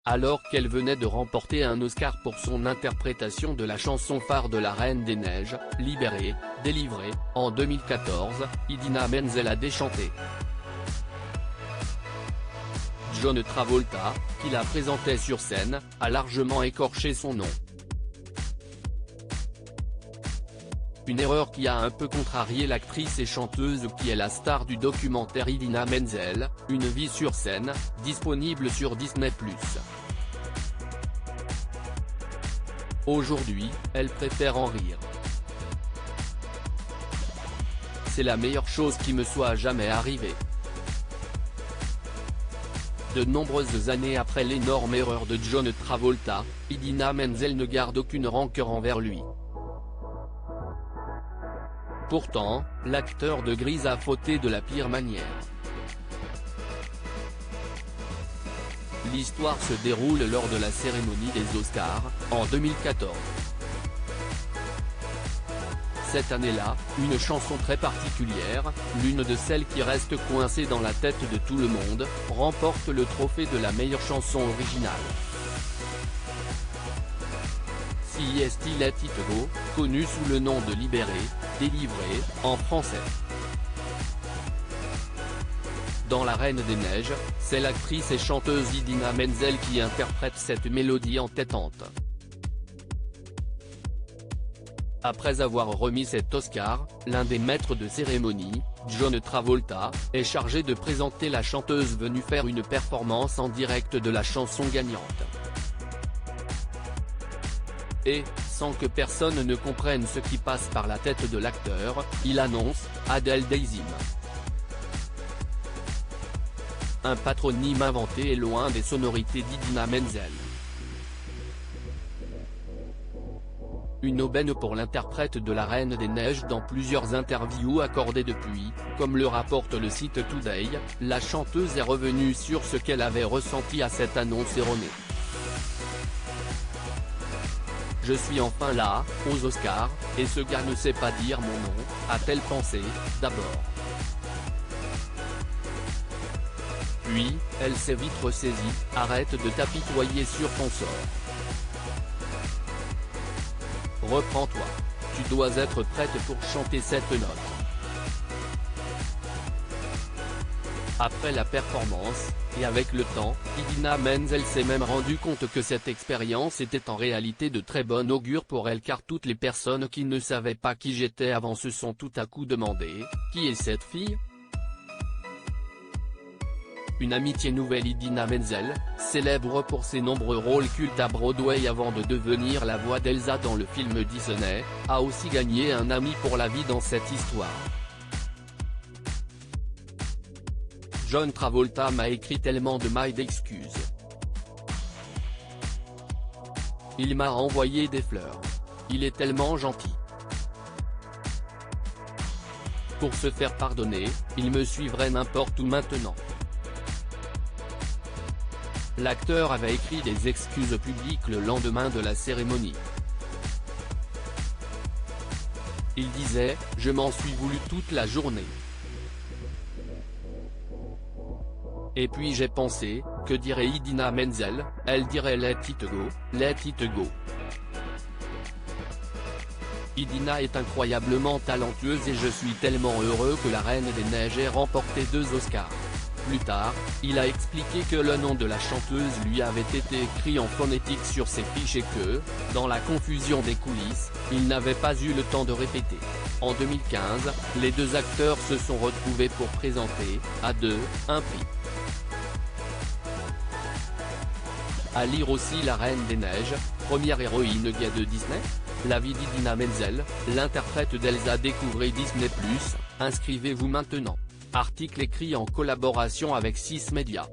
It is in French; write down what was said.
alors qu'elle venait de remporter un Oscar pour son interprétation de la chanson phare de La Reine des Neiges, Libérée, délivrée, en 2014, Idina Menzel a déchanté. John Travolta, qui la présentait sur scène, a largement écorché son nom. Une erreur qui a un peu contrarié l'actrice et chanteuse qui est la star du documentaire Idina Menzel, Une vie sur scène, disponible sur Disney+. Aujourd'hui, elle préfère en rire. C'est la meilleure chose qui me soit jamais arrivée. De nombreuses années après l'énorme erreur de John Travolta, Idina Menzel ne garde aucune rancœur envers lui. Pourtant, l'acteur de Grease a fauté de la pire manière. L'histoire se déroule lors de la cérémonie des Oscars, en 2014. Cette année-là, une chanson très particulière, l'une de celles qui reste coincée dans la tête de tout le monde, remporte le trophée de la meilleure chanson originale. Si est-il Let It Go, connu sous le nom de Libérée, délivrée, en français. Dans La Reine des Neiges, c'est l'actrice et chanteuse Idina Menzel qui interprète cette mélodie entêtante. Après avoir remis cet Oscar, l'un des maîtres de cérémonie, John Travolta, est chargé de présenter la chanteuse venue faire une performance en direct de la chanson gagnante. Et, sans que personne ne comprenne ce qui passe par la tête de l'acteur, il annonce « Adele Dazeem ». Un patronyme inventé et loin des sonorités d'Idina Menzel. Une aubaine pour l'interprète de La Reine des Neiges. Dans plusieurs interviews accordées depuis, comme le rapporte le site Today, la chanteuse est revenue sur ce qu'elle avait ressenti à cette annonce erronée. Je suis enfin là, aux Oscars, et ce gars ne sait pas dire mon nom, a-t-elle pensé, d'abord. Puis, elle s'est vite ressaisie, arrête de t'apitoyer sur ton sort. Reprends-toi. Tu dois être prête pour chanter cette note. Après la performance, et avec le temps, Idina Menzel s'est même rendu compte que cette expérience était en réalité de très bon augure pour elle, car toutes les personnes qui ne savaient pas qui j'étais avant se sont tout à coup demandé « Qui est cette fille ?» Une amitié nouvelle. Idina Menzel, célèbre pour ses nombreux rôles cultes à Broadway avant de devenir la voix d'Elsa dans le film Disney, a aussi gagné un ami pour la vie dans cette histoire. John Travolta m'a écrit tellement de mails d'excuses. Il m'a envoyé des fleurs. Il est tellement gentil. Pour se faire pardonner, il me suivrait n'importe où maintenant. L'acteur avait écrit des excuses publiques le lendemain de la cérémonie. Il disait « Je m'en suis voulu toute la journée. Et puis j'ai pensé, que dirait Idina Menzel, elle dirait Let It Go, Let It Go. » Idina est incroyablement talentueuse et je suis tellement heureux que La Reine des Neiges ait remporté 2 Oscars. Plus tard, il a expliqué que le nom de la chanteuse lui avait été écrit en phonétique sur ses fiches et que, dans la confusion des coulisses, il n'avait pas eu le temps de répéter. En 2015, les 2 acteurs se sont retrouvés pour présenter, à 2, un prix. À lire aussi La Reine des Neiges, première héroïne gay de Disney. La vie d'Idina Menzel, l'interprète d'Elsa. Découvrez Disney+, inscrivez-vous maintenant. Article écrit en collaboration avec 6 Médias.